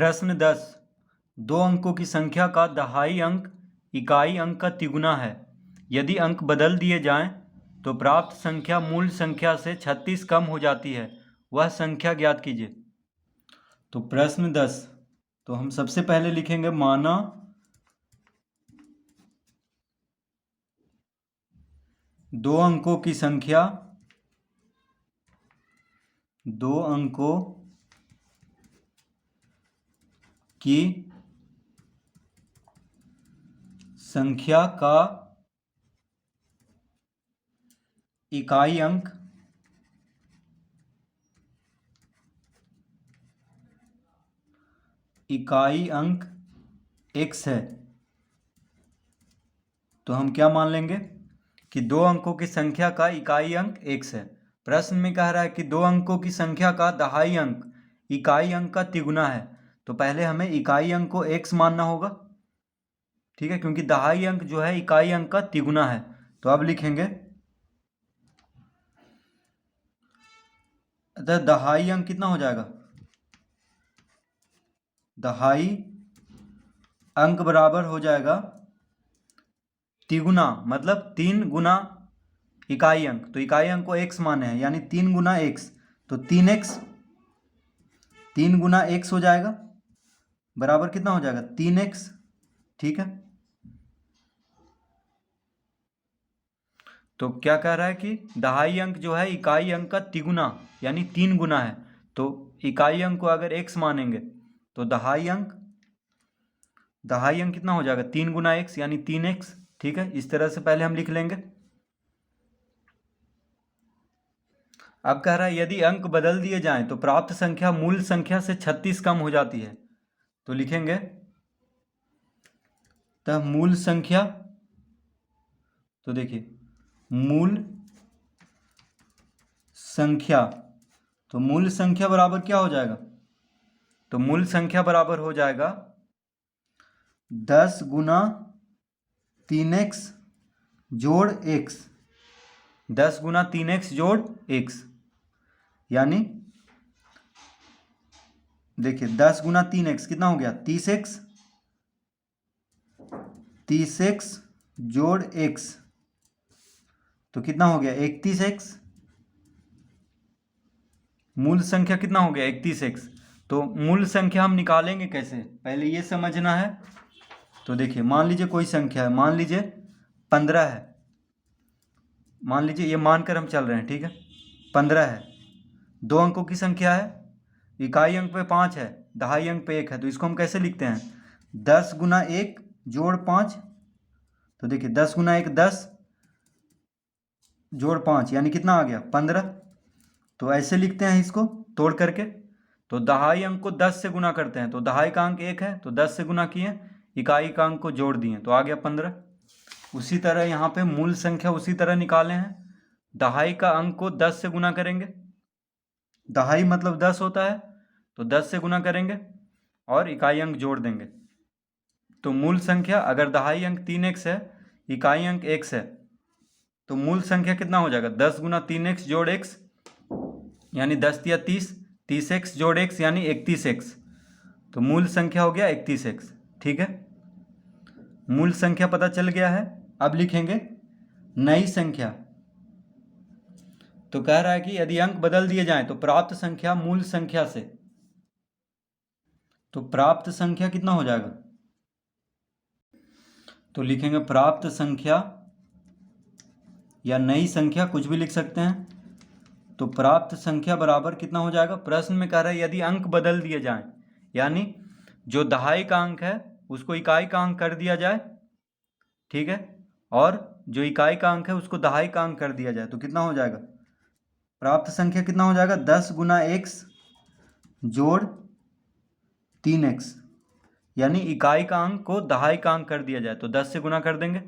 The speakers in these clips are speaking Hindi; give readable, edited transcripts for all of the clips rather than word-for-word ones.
प्रश्न 10। दो अंकों की संख्या का दहाई अंक इकाई अंक का तिगुना है। यदि अंक बदल दिए जाएं तो प्राप्त संख्या मूल संख्या से 36 कम हो जाती है। वह संख्या ज्ञात कीजिए। तो प्रश्न 10, तो हम सबसे पहले लिखेंगे माना दो अंकों की संख्या का इकाई अंक x है। तो हम क्या मान लेंगे कि दो अंकों की संख्या का इकाई अंक x है। प्रश्न में कह रहा है कि दो अंकों की संख्या का दहाई अंक इकाई अंक का तिगुना है। तो पहले हमें इकाई अंक को x मानना होगा, ठीक है, क्योंकि दहाई अंक जो है इकाई अंक का तिगुना है। तो अब लिखेंगे अतः दहाई अंक कितना हो जाएगा, दहाई अंक बराबर हो जाएगा तिगुना, मतलब 3 गुना इकाई अंक। तो इकाई अंक को x माने हैं, यानी 3 गुना x। तो 3x, 3 गुना x हो जाएगा बराबर कितना हो जाएगा 3x, ठीक है। तो क्या कह रहा है कि दहाई अंक जो है इकाई अंक का तिगुना यानी 3 गुना है। तो इकाई अंक को अगर x मानेंगे तो दहाई अंक कितना हो जाएगा 3 गुना x यानी 3x, ठीक है। इस तरह से पहले हम लिख लेंगे। अब कह रहा है यदि अंक बदल दिए जाएं तो प्राप्त संख्या मूल संख्या से 36 कम हो जाती है। तो लिखेंगे तब मूल संख्या, तो देखिए मूल संख्या, तो मूल संख्या बराबर क्या हो जाएगा, तो मूल संख्या बराबर हो जाएगा 10 गुना 3x जोड़ x, 10 गुना 3x जोड़ x, यानी देखिए 10 गुना 3x कितना हो गया 30x, 30x जोड़ x तो कितना हो गया 31x। मूल संख्या कितना हो गया 31x। तो मूल संख्या हम निकालेंगे कैसे, पहले ये समझना है। तो देखिए मान लीजिए कोई संख्या है, मान लीजिए 15 है, मान लीजिए ये मानकर हम चल रहे हैं, ठीक है। 15 है, दो अंकों की संख्या है, इकाई अंक पे 5 है, दहाई अंक पे 1 है। तो इसको हम कैसे लिखते हैं 10 गुना 1 जोड़ 5। तो देखिए 10 गुना 1 10 जोड़ 5 यानी कितना आ गया 15। तो ऐसे लिखते हैं इसको तोड़ करके। तो दहाई अंक को 10 से गुना करते हैं, तो दहाई का अंक 1 है तो 10 से गुना किए, इकाई का अंक को जोड़ दिए तो आ गया 15। उसी तरह यहाँ पे मूल संख्या उसी तरह निकाले हैं। दहाई का अंक को 10 से गुना करेंगे, दहाई मतलब 10 होता है, तो 10 से गुना करेंगे और इकाई अंक जोड़ देंगे। तो मूल संख्या अगर दहाई अंक 3x है, इकाई अंक x है, तो मूल संख्या कितना हो जाएगा 10 गुना 3x जोड़ x यानी 10 या 30, 30x जोड़ x यानी 31x। तो मूल संख्या हो गया 31x, ठीक है। मूल संख्या पता चल गया है। अब लिखेंगे नई संख्या। तो कह रहा है कि यदि अंक बदल दिए जाएं तो प्राप्त संख्या मूल संख्या से, तो प्राप्त संख्या कितना हो जाएगा, तो लिखेंगे प्राप्त संख्या या नई संख्या कुछ भी लिख सकते हैं। तो प्राप्त संख्या बराबर कितना हो जाएगा, प्रश्न में कह रहा है यदि अंक बदल दिए जाएं, यानी जो दहाई का अंक है उसको इकाई का अंक कर दिया जाए, ठीक है, और जो इकाई का अंक है उसको दहाई का अंक कर दिया जाए, तो कितना हो जाएगा प्राप्त संख्या कितना हो जाएगा 10 गुना x जोड़ 3x, यानी इकाई का अंक को दहाई का अंक कर दिया जाए तो 10 से गुना कर देंगे।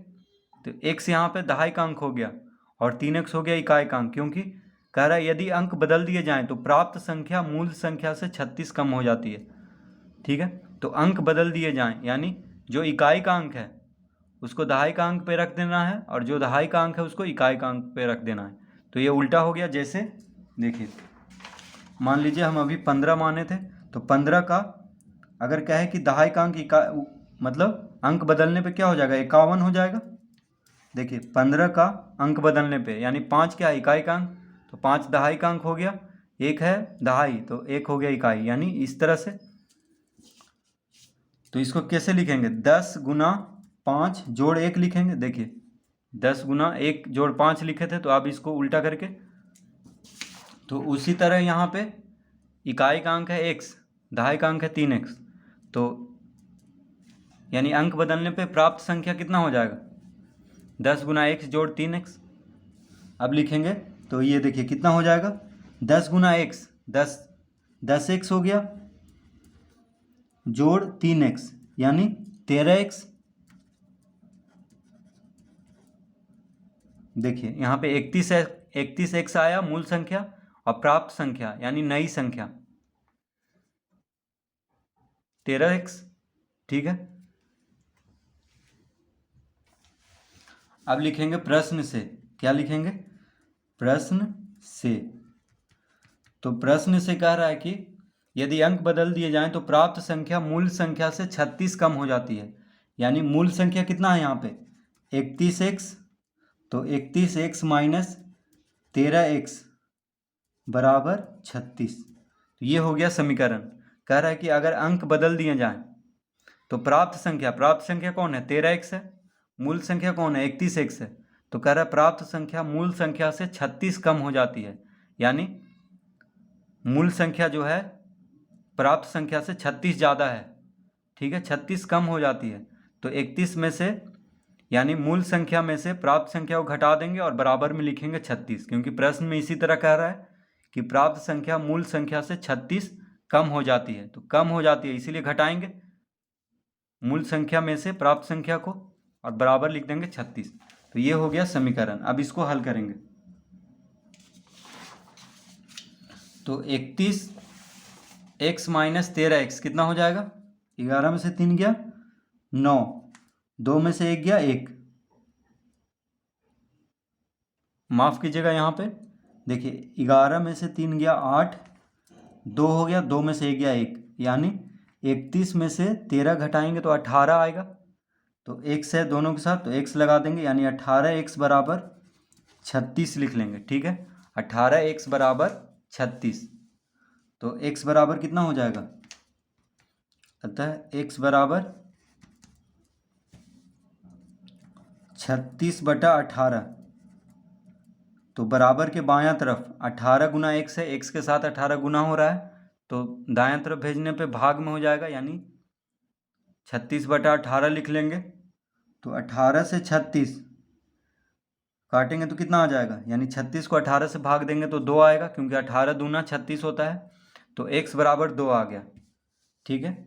तो x यहाँ पे दहाई का अंक हो गया और 3x हो गया इकाई का अंक, क्योंकि कह रहा है यदि अंक बदल दिए जाएं तो प्राप्त संख्या मूल संख्या से 36 कम हो जाती है, ठीक है। तो अंक बदल दिए जाएं यानी जो इकाई का अंक है उसको दहाई का अंक पे रख देना है और जो दहाई का अंक है उसको इकाई का अंक पे रख देना है। तो ये उल्टा हो गया। जैसे देखिए मान लीजिए हम अभी 15 माने थे, तो 15 का अगर कहे कि दहाई का अंक मतलब अंक बदलने पे क्या हो जाएगा, 51 हो जाएगा। देखिए 15 का अंक बदलने पे, यानी 5 क्या है, इकाई का अंक, तो 5 दहाई का अंक हो गया, 1 है दहाई तो 1 हो गया इकाई, यानी इस तरह से। तो इसको कैसे लिखेंगे, 10 गुना 5 जोड़ 1 लिखेंगे। देखिए 10 गुना 1 जोड़ 5 लिखे थे, तो अब इसको उल्टा करके, तो उसी तरह यहाँ पे इकाई का अंक है x, दहाई का अंक है 3x, तो यानी अंक बदलने पे प्राप्त संख्या कितना हो जाएगा, 10 गुना x जोड़ 3x। अब लिखेंगे तो ये देखिए कितना हो जाएगा, 10 गुना x 10x हो गया, जोड़ 3x यानी 13x। देखिए यहाँ पे 31x आया मूल संख्या, और प्राप्त संख्या यानी नई संख्या 13x। ठीक है, अब लिखेंगे प्रश्न से। क्या लिखेंगे, प्रश्न से। तो प्रश्न से कह रहा है कि यदि अंक बदल दिए जाएं तो प्राप्त संख्या मूल संख्या से 36 कम हो जाती है। यानी मूल संख्या कितना है यहाँ पे, 31x, तो 31x माइनस 13x बराबर 36। तो ये हो गया समीकरण। कह रहा है कि अगर अंक बदल दिए जाएं तो प्राप्त संख्या कौन है, 13x है, मूल संख्या कौन है, 31x है, तो कह रहा है प्राप्त संख्या मूल संख्या से 36 कम हो जाती है। यानी मूल संख्या जो है प्राप्त संख्या से 36 ज़्यादा है। ठीक है, 36 कम हो जाती है, तो 31 में से, यानी मूल संख्या में से प्राप्त संख्या को घटा देंगे और बराबर में लिखेंगे 36, क्योंकि प्रश्न में इसी तरह कह रहा है कि प्राप्त संख्या मूल संख्या से 36 कम हो जाती है, तो कम हो जाती है इसीलिए घटाएंगे मूल संख्या में से प्राप्त संख्या को और बराबर लिख देंगे 36। तो ये हो गया समीकरण। अब इसको हल करेंगे तो 31x माइनस 13x कितना हो जाएगा, 11 में से 3 गया 9, 2 में से 1 गया 1, माफ़ कीजिएगा यहाँ पे देखिए 11 में से 3 गया 8, 2 हो गया, 2 में से 1 गया 1, यानी 31 में से 13 घटाएंगे तो 18 आएगा। तो x है दोनों के साथ, तो x लगा देंगे, यानी 18x बराबर 36 लिख लेंगे। ठीक है, 18x बराबर 36, तो x बराबर कितना हो जाएगा, अतः x बराबर 36/18। तो बराबर के बायां तरफ 18 गुना x है, x के साथ 18 गुना हो रहा है, तो दायां तरफ भेजने पे भाग में हो जाएगा, यानी 36/18 लिख लेंगे। तो 18 से 36 काटेंगे तो कितना आ जाएगा, यानी 36 को 18 से भाग देंगे तो 2 आएगा, क्योंकि 18 दूना 36 होता है, तो x बराबर 2 आ गया। ठीक है,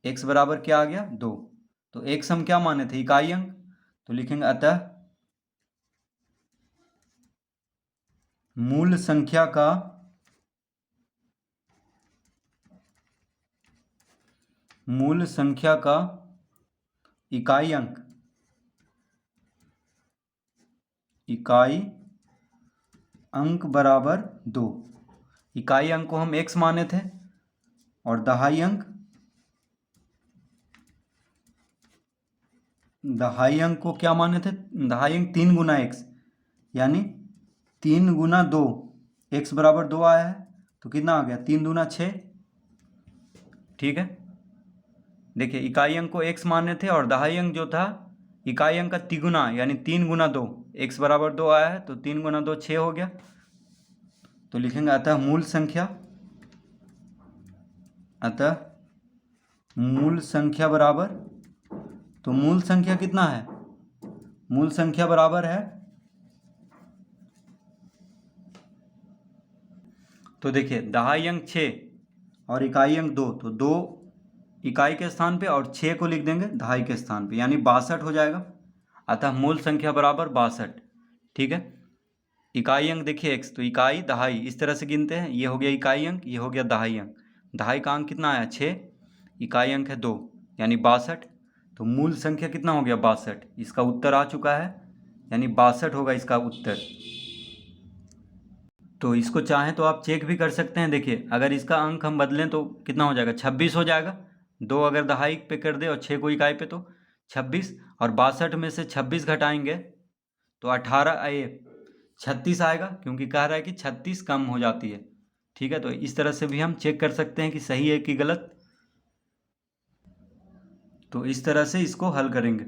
x बराबर क्या आ गया, 2। तो x हम क्या माने थे, इकाई अंक, तो लिखेंगे अतः मूल संख्या का इकाई अंक बराबर 2। इकाई अंक को हम x माने थे और दहाई अंक को क्या माने थे, दहाई अंक 3 गुना x, यानी 3 गुना 2, x बराबर 2 आया है, तो कितना आ गया, 3 दूना 6। ठीक है, देखिए इकाई अंक को x माने थे और दहाई अंक जो था इकाई अंक का तिगुना, यानी 3 गुना 2, x बराबर 2 आया है, तो 3 गुना 2 6 हो गया। तो लिखेंगे अतः मूल संख्या बराबर, तो मूल संख्या कितना है, मूल संख्या बराबर है, तो देखिए दहाई अंक 6 और इकाई अंक 2, तो 2 इकाई के स्थान पे और 6 को लिख देंगे दहाई के स्थान पे, यानी 62 हो जाएगा। अतः मूल संख्या बराबर 62। ठीक है, इकाई अंक देखिए x, तो इकाई दहाई इस तरह से गिनते हैं, ये हो गया इकाई अंक, ये हो गया दहाई अंक। दहाई का अंक कितना आया, 6, इकाई अंक है 2, यानी 62। तो मूल संख्या कितना हो गया, 62। इसका उत्तर आ चुका है, यानी 62 होगा इसका उत्तर। तो इसको चाहें तो आप चेक भी कर सकते हैं। देखिए अगर इसका अंक हम बदलें तो कितना हो जाएगा, 26 हो जाएगा, 2 अगर दहाई पे कर दे और 6 को इकाई पे तो 26, और 62 में से 26 घटाएंगे तो 36 आएगा, क्योंकि कह रहा है कि 36 कम हो जाती है। ठीक है, तो इस तरह से भी हम चेक कर सकते हैं कि सही है कि गलत। तो इस तरह से इसको हल करेंगे।